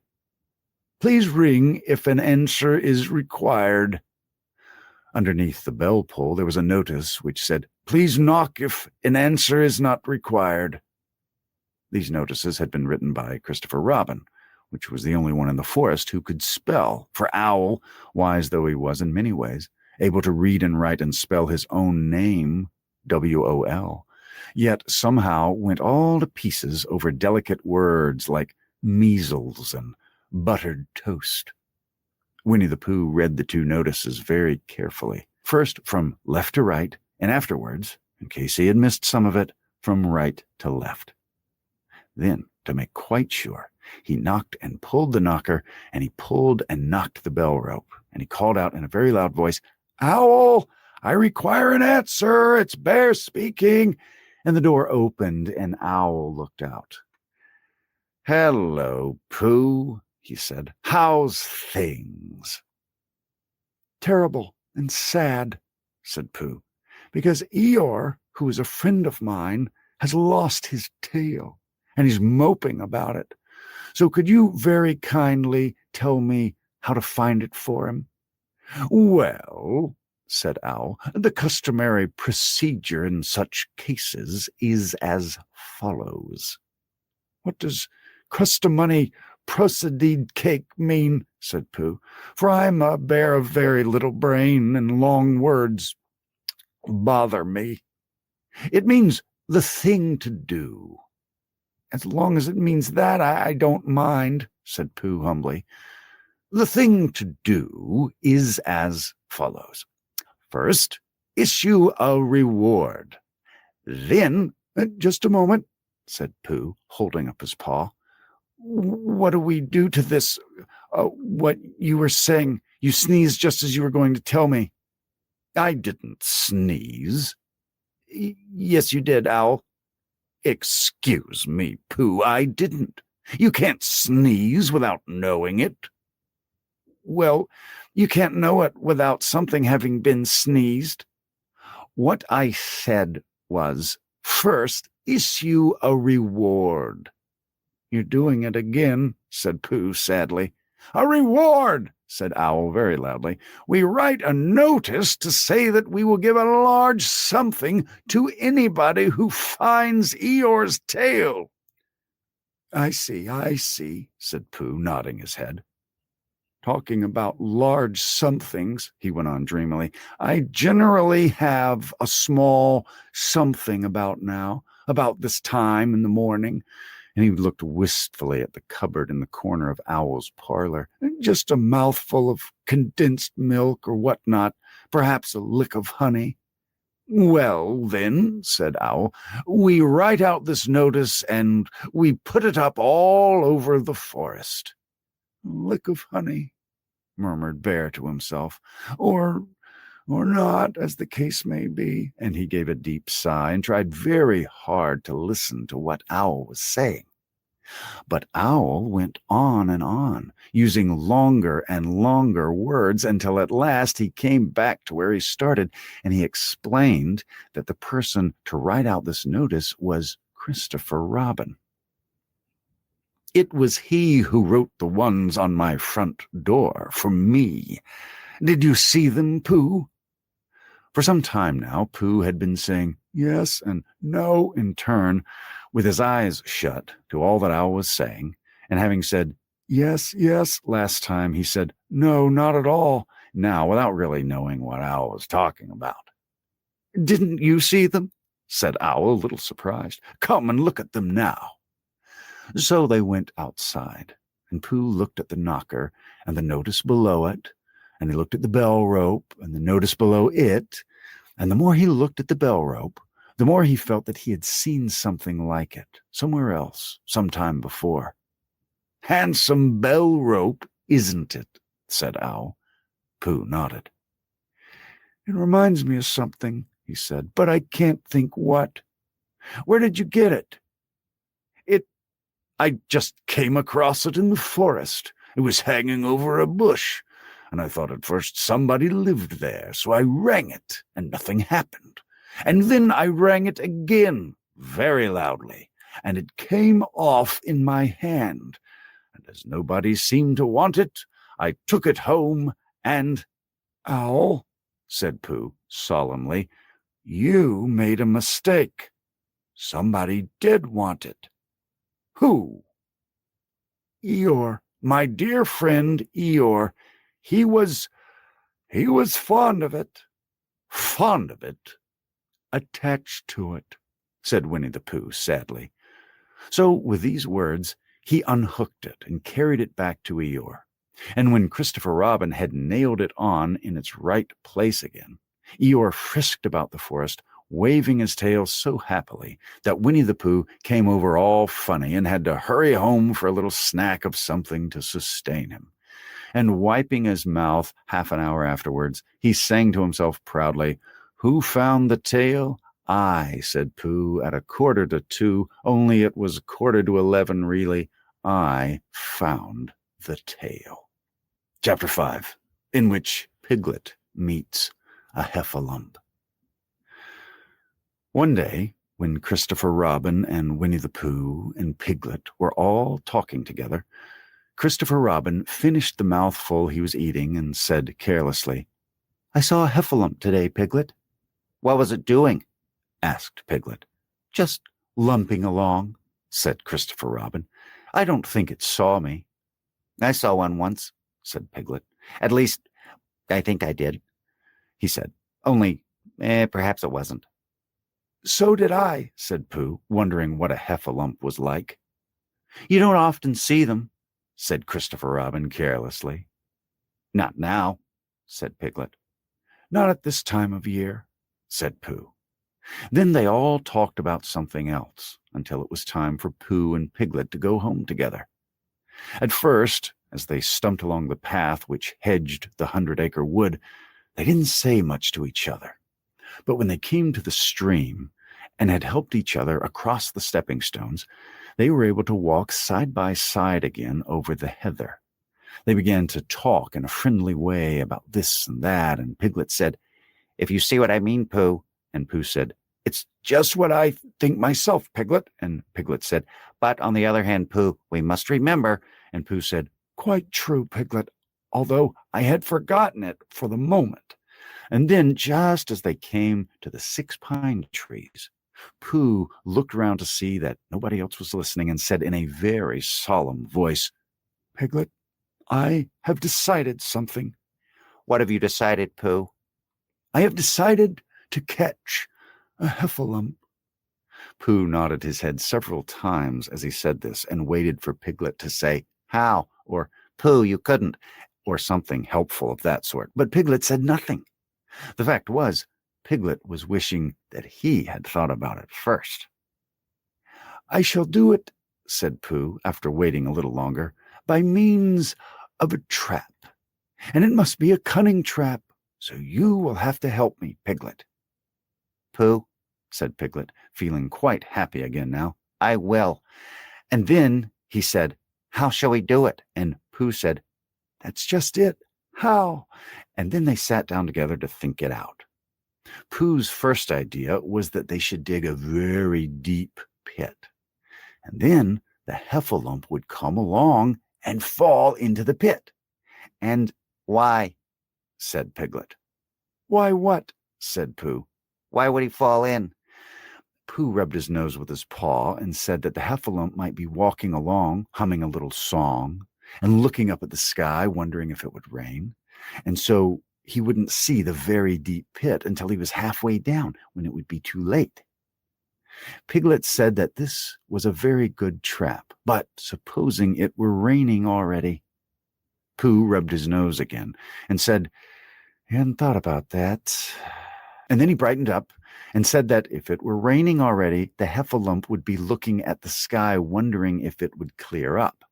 "Please ring if an answer is required." Underneath the bell-pull there was a notice which said, "Please knock if an answer is not required." These notices had been written by Christopher Robin, which was the only one in the forest who could spell, for Owl, wise though he was in many ways, able to read and write and spell his own name, W-O-L, yet somehow went all to pieces over delicate words like measles and buttered toast. Winnie the Pooh read the two notices very carefully, first from left to right, and afterwards, in case he had missed some of it, from right to left. Then, to make quite sure, he knocked and pulled the knocker, and he pulled and knocked the bell rope, and he called out in a very loud voice, "Owl, I require an answer. It's Bear speaking." And the door opened, and Owl looked out. "Hello, Pooh," he said. "How's things?" "Terrible and sad," said Pooh, "because Eeyore, who is a friend of mine, has lost his tail, and he's moping about it. So could you very kindly tell me how to find it for him?" "Well," said Owl, "the customary procedure in such cases is as follows." "What does customary proceded cake mean?" said Pooh, "for I'm a bear of very little brain, and long words bother me." "It means the thing to do." "As long as it means that, I don't mind," said Pooh humbly. "The thing to do is as follows. First, issue a reward. Then—" "Just a moment," said Pooh, holding up his paw. "What do we do to this? What you were saying? You sneezed just as you were going to tell me." "I didn't sneeze." "Yes, you did, Owl." "Excuse me, Pooh, I didn't. You can't sneeze without knowing it." "Well, you can't know it without something having been sneezed." "What I said was, first issue a reward." "You're doing it again," said Pooh sadly. "A reward," said Owl very loudly. "We write a notice to say that we will give a large something to anybody who finds Eeyore's tail." I see," said Pooh, nodding his head. "Talking about large somethings," he went on dreamily, "I generally have a small something about now, about this time in the morning." And he looked wistfully at the cupboard in the corner of Owl's parlor. "Just a mouthful of condensed milk or what not, perhaps a lick of honey." "Well, then," said Owl, "we write out this notice and we put it up all over the forest." "Lick of honey," murmured Bear to himself, or not, as the case may be, and he gave a deep sigh and tried very hard to listen to what Owl was saying. But Owl went on and on, using longer and longer words until at last he came back to where he started, and he explained that the person to write out this notice was Christopher Robin. "It was he who wrote the ones on my front door for me. Did you see them, Pooh?" For some time now, Pooh had been saying yes and no in turn, with his eyes shut to all that Owl was saying, and having said yes, yes last time, he said no, not at all now, without really knowing what Owl was talking about. "Didn't you see them?" said Owl, a little surprised. "Come and look at them now." So they went outside, and Pooh looked at the knocker and the notice below it, and he looked at the bell rope and the notice below it, and the more he looked at the bell rope, the more he felt that he had seen something like it somewhere else, some time before. "Handsome bell rope, isn't it?" said Owl. Pooh nodded. "It reminds me of something," he said, "but I can't think what. Where did you get it?" "I just came across it in the forest. It was hanging over a bush, and I thought at first somebody lived there, so I rang it, and nothing happened. And then I rang it again, very loudly, and it came off in my hand. And as nobody seemed to want it, I took it home and—" "Owl," said Pooh solemnly, "you made a mistake. Somebody did want it." "Who?" "Eeyore, my dear friend Eeyore. He was fond of it." "Fond of it?" "Attached to it," said Winnie the Pooh sadly. So with these words, he unhooked it and carried it back to Eeyore. And when Christopher Robin had nailed it on in its right place again, Eeyore frisked about the forest, waving his tail so happily that Winnie the Pooh came over all funny and had to hurry home for a little snack of something to sustain him. And wiping his mouth half an hour afterwards, he sang to himself proudly, "Who found the tail? I," said Pooh, "at 1:45, only it was 11:15 really. I found the tail." Chapter 5, in which Piglet meets a heffalump. One day, when Christopher Robin and Winnie the Pooh and Piglet were all talking together, Christopher Robin finished the mouthful he was eating and said carelessly, "I saw a heffalump today, Piglet." What was it doing? asked Piglet. "Just lumping along," said Christopher Robin. "I don't think it saw me." I saw one once, said Piglet. At least, I think I did, he said. Only, perhaps it wasn't. "So did I," said Pooh, wondering what a heffalump was like. "You don't often see them," said Christopher Robin carelessly. "Not now," said Piglet. "Not at this time of year," said Pooh. Then they all talked about something else until it was time for Pooh and Piglet to go home together. At first, as they stumped along the path which hedged the 100-acre wood, they didn't say much to each other. But when they came to the stream and had helped each other across the stepping stones, they were able to walk side by side again over the heather. They began to talk in a friendly way about this and that, and Piglet said, "If you see what I mean, Pooh." And Pooh said, "It's just what I think myself, Piglet." And Piglet said, "But on the other hand, Pooh, we must remember." And Pooh said, "Quite true, Piglet, although I had forgotten it for the moment." And then, just as they came to the 6 pine trees, Pooh looked around to see that nobody else was listening and said in a very solemn voice, "Piglet, I have decided something." "What have you decided, Pooh?" "I have decided to catch a heffalump." Pooh nodded his head several times as he said this and waited for Piglet to say, "How?" or "Pooh, you couldn't," or something helpful of that sort. But Piglet said nothing. The fact was, Piglet was wishing that he had thought about it first. "I shall do it," said Pooh, after waiting a little longer, "by means of a trap. And it must be a cunning trap, so you will have to help me, Piglet." "Pooh," said Piglet, feeling quite happy again now, "I will." And then he said, "How shall we do it?" and Pooh said, "That's just it. How?" And then they sat down together to think it out. Pooh's first idea was that they should dig a very deep pit, and then the heffalump would come along and fall into the pit. "And why?" said Piglet. "Why what?" said Pooh. "Why would he fall in?" Pooh rubbed his nose with his paw and said that the heffalump might be walking along, humming a little song, and looking up at the sky, wondering if it would rain, and so he wouldn't see the very deep pit until he was halfway down, when it would be too late. Piglet said that this was a very good trap, but supposing it were raining already? Pooh rubbed his nose again and said he hadn't thought about that. And then he brightened up and said that if it were raining already, the heffalump would be looking at the sky, wondering if it would clear up.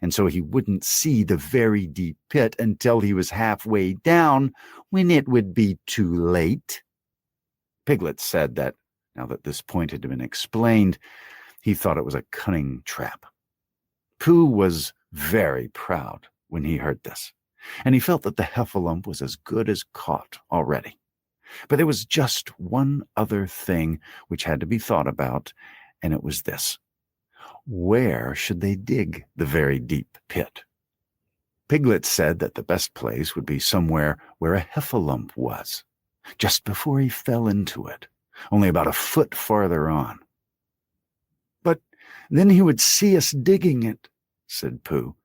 And so he wouldn't see the very deep pit until he was halfway down, when it would be too late. Piglet said that, now that this point had been explained, he thought it was a cunning trap. Pooh was very proud when he heard this, and he felt that the heffalump was as good as caught already. But there was just one other thing which had to be thought about, and it was this: where should they dig the very deep pit? Piglet said that the best place would be somewhere where a heffalump was, just before he fell into it, only about a foot farther on. "But then he would see us digging it," said Pooh.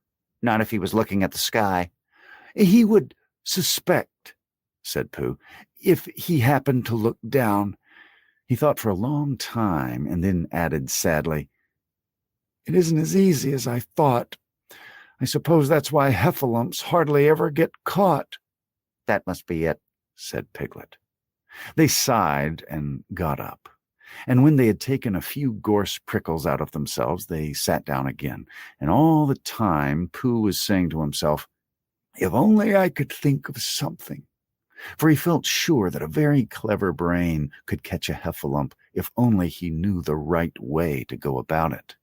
"Not if he was looking at the sky." "He would suspect," said Pooh, "if he happened to look down." He thought for a long time and then added sadly, "It isn't as easy as I thought. I suppose that's why heffalumps hardly ever get caught." "That must be it," said Piglet. They sighed and got up, and when they had taken a few gorse prickles out of themselves, they sat down again, and all the time Pooh was saying to himself, "If only I could think of something," for he felt sure that a very clever brain could catch a heffalump if only he knew the right way to go about it.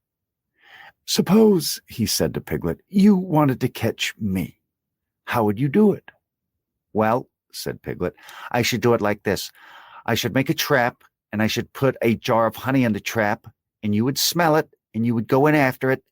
"Suppose," he said to Piglet, "you wanted to catch me. How would you do it?" "Well," said Piglet, "I should do it like this. I should make a trap, and I should put a jar of honey in the trap, and you would smell it, and you would go in after it,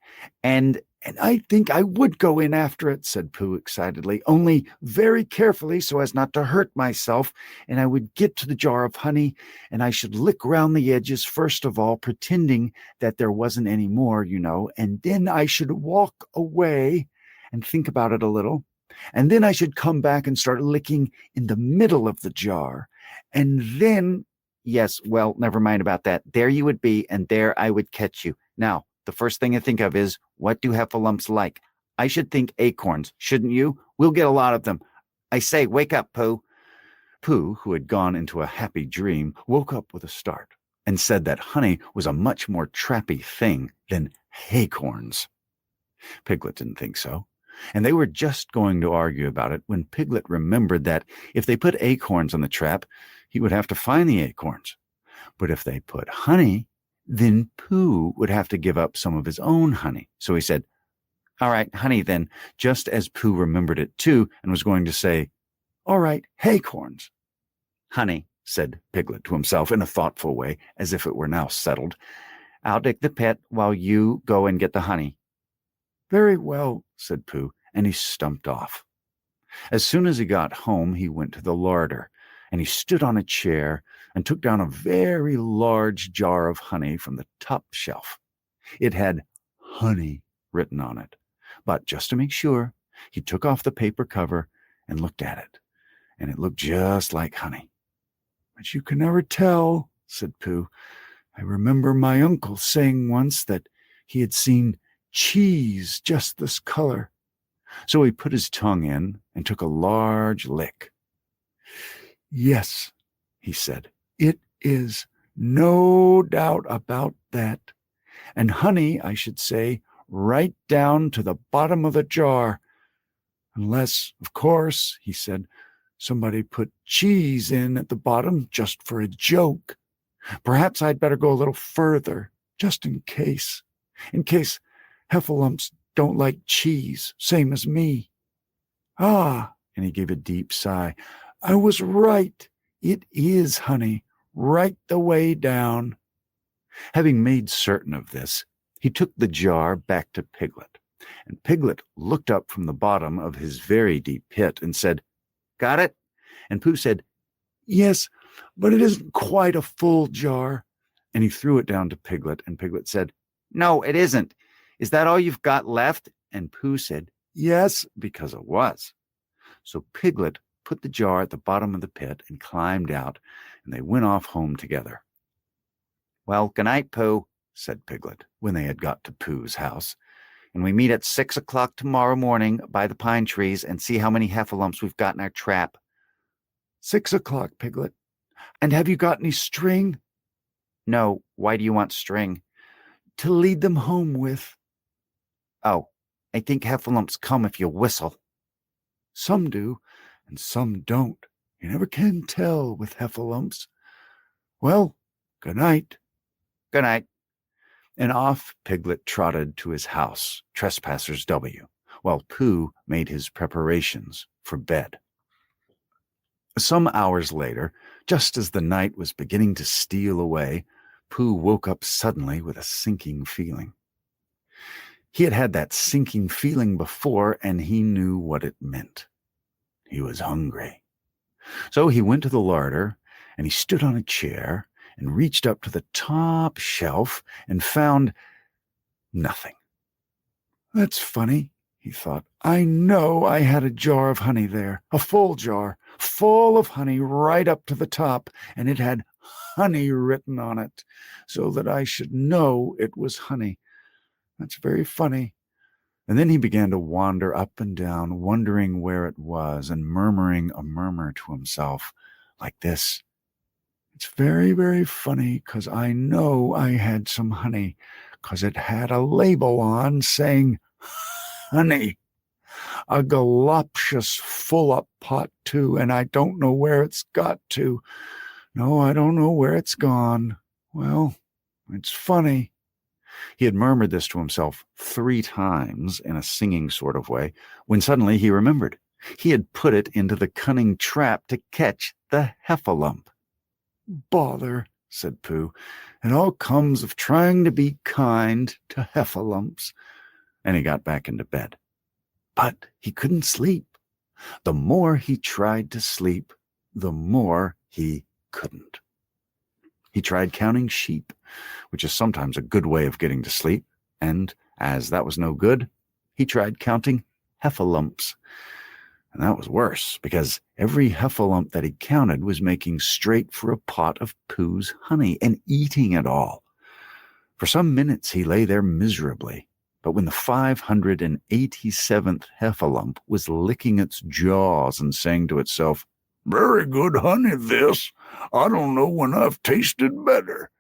and I think I would go in after it," said Pooh excitedly, "only very carefully so as not to hurt myself, and I would get to the jar of honey, and I should lick round the edges first of all, pretending that there wasn't any more, and then I should walk away and think about it a little, and then I should come back and start licking in the middle of the jar, and then—" "Yes, well, never mind about that. There you would be, and there I would catch you. Now, the first thing to think of is, what do heffalumps like? I should think acorns, shouldn't you? We'll get a lot of them. I say, wake up, Pooh." Pooh, who had gone into a happy dream, woke up with a start and said that honey was a much more trappy thing than acorns. Piglet didn't think so, and they were just going to argue about it when Piglet remembered that if they put acorns on the trap, he would have to find the acorns. But if they put honey, then Pooh would have to give up some of his own honey. So he said, "All right, honey then," just as Pooh remembered it too and was going to say, "All right, acorns." "Honey," said Piglet to himself in a thoughtful way, as if it were now settled. "I'll dig the pit while you go and get the honey." "Very well," said Pooh, and he stumped off. As soon as he got home, he went to the larder, and he stood on a chair and took down a very large jar of honey from the top shelf. It had honey written on it, but just to make sure, he took off the paper cover and looked at it, and it looked just like honey. "But you can never tell," said Pooh. "I remember my uncle saying once that he had seen cheese just this color." So he put his tongue in and took a large lick. "Yes," he said. "It is, no doubt about that. And honey, I should say, right down to the bottom of the jar. Unless, of course," he said, "somebody put cheese in at the bottom just for a joke. Perhaps I'd better go a little further, just in case heffalumps don't like cheese, same as me. Ah," and he gave a deep sigh, "I was right. It is honey, right the way down." Having made certain of this, he took the jar back to Piglet, and Piglet looked up from the bottom of his very deep pit and said, "Got it?" And Pooh said, "Yes, but it isn't quite a full jar." And he threw it down to Piglet, and Piglet said, "No, it isn't. Is that all you've got left?" And Pooh said, "Yes," because it was. So Piglet put the jar at the bottom of the pit and climbed out, and they went off home together. "Well, good night, Pooh," said Piglet, when they had got to Pooh's house. "And we meet at 6 o'clock tomorrow morning by the pine trees and see how many heffalumps we've got in our trap." 6 o'clock, Piglet. And have you got any string?" "No. Why do you want string?" "To lead them home with." "Oh, I think heffalumps come if you whistle." "Some do, and some don't. You never can tell with heffalumps. Well, good night." "Good night." And off Piglet trotted to his house, Trespassers W, while Pooh made his preparations for bed. Some hours later, just as the night was beginning to steal away, Pooh woke up suddenly with a sinking feeling. He had had that sinking feeling before, and he knew what it meant. He was hungry. So he went to the larder, and he stood on a chair and reached up to the top shelf and found nothing. "That's funny," he thought. "I know I had a jar of honey there, a full jar, full of honey right up to the top, and it had honey written on it, so that I should know it was honey. That's very funny." And then he began to wander up and down, wondering where it was, and murmuring a murmur to himself like this: "It's very, very funny, 'cause I know I had some honey, 'cause it had a label on saying honey. A galoptious full-up pot, too, and I don't know where it's got to. No, I don't know where it's gone. Well, it's funny." He had murmured this to himself 3 times in a singing sort of way, when suddenly he remembered. He had put it into the cunning trap to catch the heffalump. "Bother," said Pooh. "It all comes of trying to be kind to heffalumps." And he got back into bed. But he couldn't sleep. The more he tried to sleep, the more he couldn't. He tried counting sheep, which is sometimes a good way of getting to sleep, and as that was no good, he tried counting heffalumps. And that was worse, because every heffalump that he counted was making straight for a pot of Pooh's honey and eating it all. For some minutes he lay there miserably, but when the 587th heffalump was licking its jaws and saying to itself, "Very good honey, this. I don't know when I've tasted better,"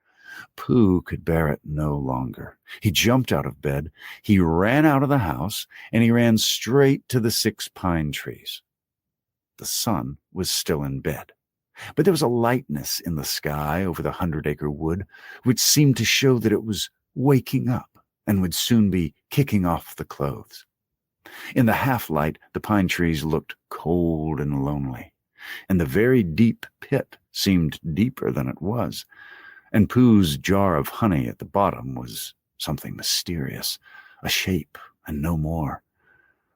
Pooh could bear it no longer. He jumped out of bed, he ran out of the house, and he ran straight to the 6 pine trees. The sun was still in bed, but there was a lightness in the sky over the 100-acre wood, which seemed to show that it was waking up and would soon be kicking off the clothes. In the half-light, the pine trees looked cold and lonely, and the very deep pit seemed deeper than it was, and Pooh's jar of honey at the bottom was something mysterious, a shape and no more.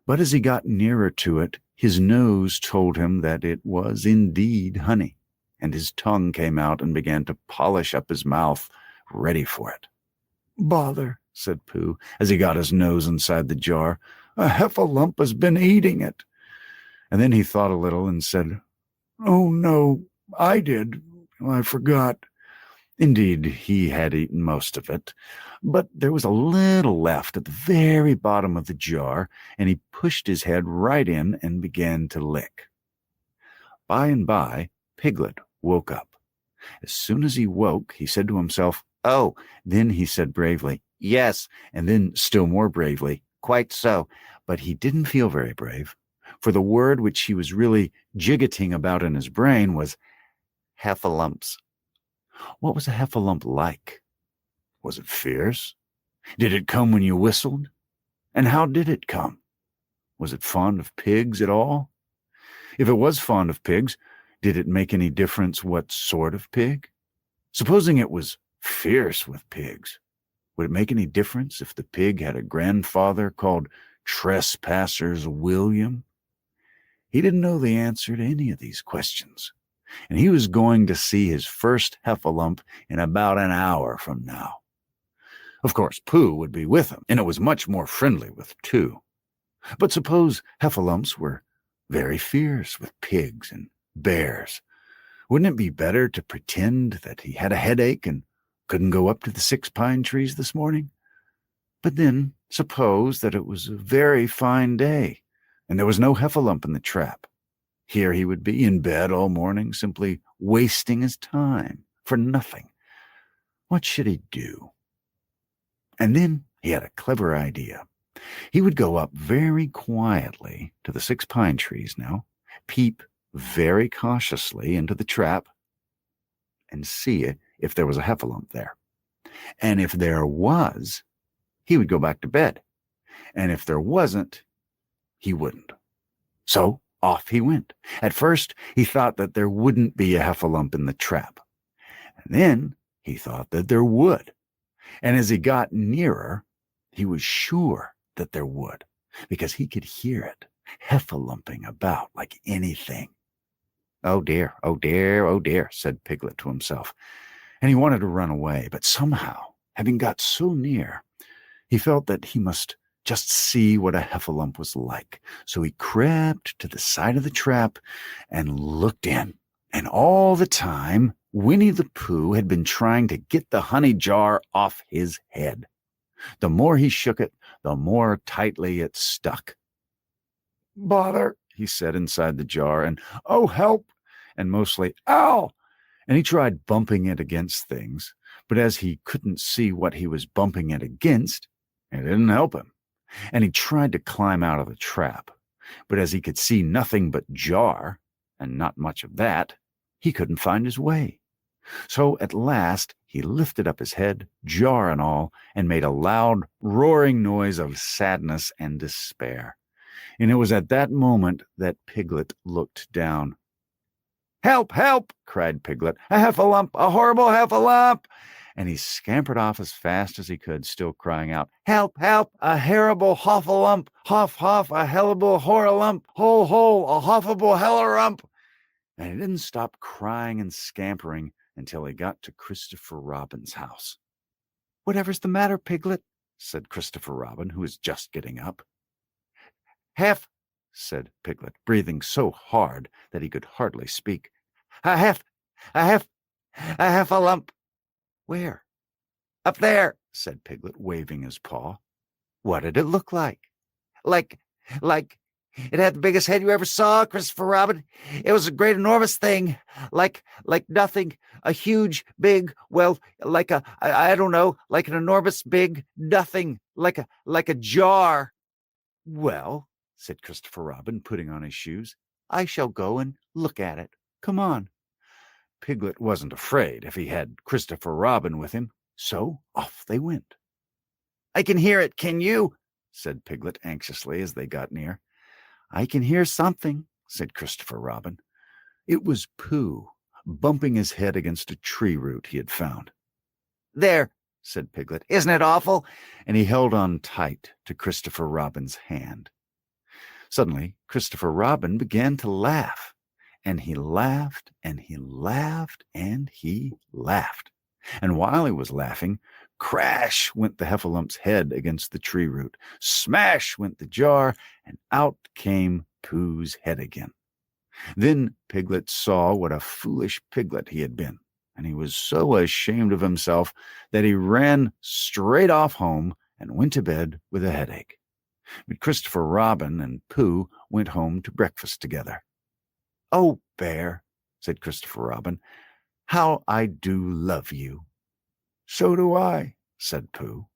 But as he got nearer to it, his nose told him that it was indeed honey, and his tongue came out and began to polish up his mouth, ready for it. "Bother," said Pooh, as he got his nose inside the jar. "A heffalump has been eating it." And then he thought a little and said, "Oh, no, I did. I forgot." Indeed, he had eaten most of it, but there was a little left at the very bottom of the jar, and he pushed his head right in and began to lick. By and by, Piglet woke up, As soon as he woke, he said to himself, "Oh." Then he said bravely, "Yes." and then still more bravely, "Quite so." but he didn't feel very brave, for the word which he was really jiggeting about in his brain was "Heffalumps." what was a heffalump like? Was it fierce? Did it come when you whistled? And how did it come? Was it fond of pigs at all? If it was fond of pigs, did it make any difference what sort of pig? Supposing it was fierce with pigs, would it make any difference if the pig had a grandfather called Trespassers William? He didn't know the answer to any of these questions, and he was going to see his first heffalump in about an hour from now. Of course, Pooh would be with him, and it was much more friendly with two. But suppose heffalumps were very fierce with pigs and bears. Wouldn't it be better to pretend that he had a headache and couldn't go up to the 6 pine trees this morning? But then suppose that it was a very fine day, and there was no heffalump in the trap. Here he would be in bed all morning, simply wasting his time for nothing. What should he do? And then he had a clever idea. He would go up very quietly to the 6 pine trees now, peep very cautiously into the trap, and see if there was a heffalump there. And if there was, he would go back to bed. And if there wasn't, he wouldn't. So off he went. At first, he thought that there wouldn't be a heffalump in the trap. And then he thought that there would. And as he got nearer, he was sure that there would, because he could hear it heffalumping about like anything. "Oh dear, oh dear, oh dear," said Piglet to himself, and he wanted to run away, but somehow, having got so near, he felt that he must just see what a heffalump was like. So he crept to the side of the trap and looked in. And all the time, Winnie the Pooh had been trying to get the honey jar off his head. The more he shook it, the more tightly it stuck. "Bother," he said inside the jar, and "oh, help," and mostly "ow." And he tried bumping it against things, but as he couldn't see what he was bumping it against, it didn't help him. And he tried to climb out of the trap, but as he could see nothing but jar, and not much of that, he couldn't find his way. So at last he lifted up his head, jar and all, and made a loud, roaring noise of sadness and despair. And it was at that moment that Piglet looked down. "Help, help!" cried Piglet. "A heffalump, a horrible heffalump!" And he scampered off as fast as he could, still crying out, "Help, help! A horrible hoffalump! Hoff, hoff! A hellable horalump! Hole, hole! A hoffable hellarump!" And he didn't stop crying and scampering until he got to Christopher Robin's house. "Whatever's the matter, Piglet?" said Christopher Robin, who was just getting up. "Heff," said Piglet, breathing so hard that he could hardly speak. "A heff, a heff, a heffalump." "Where?" "Up there," said Piglet, waving his paw. "What did it look like?" Like, it had the biggest head you ever saw, Christopher Robin. It was a great enormous thing, like nothing, a huge, big, well, I don't know, like an enormous big nothing, like a jar." "Well," said Christopher Robin, putting on his shoes, "I shall go and look at it. Come on." Piglet wasn't afraid if he had Christopher Robin with him, so off they went. "I can hear it, can you?" said Piglet anxiously as they got near. "I can hear something," said Christopher Robin. It was Pooh, bumping his head against a tree root he had found. "There," said Piglet. "Isn't it awful?" And he held on tight to Christopher Robin's hand. Suddenly, Christopher Robin began to laugh, and he laughed, and he laughed, and he laughed. And while he was laughing, crash went the heffalump's head against the tree root. Smash went the jar, and out came Pooh's head again. Then Piglet saw what a foolish piglet he had been, and he was so ashamed of himself that he ran straight off home and went to bed with a headache. But Christopher Robin and Pooh went home to breakfast together. "Oh, Bear," said Christopher Robin, How I do love you." "So do I," said Pooh.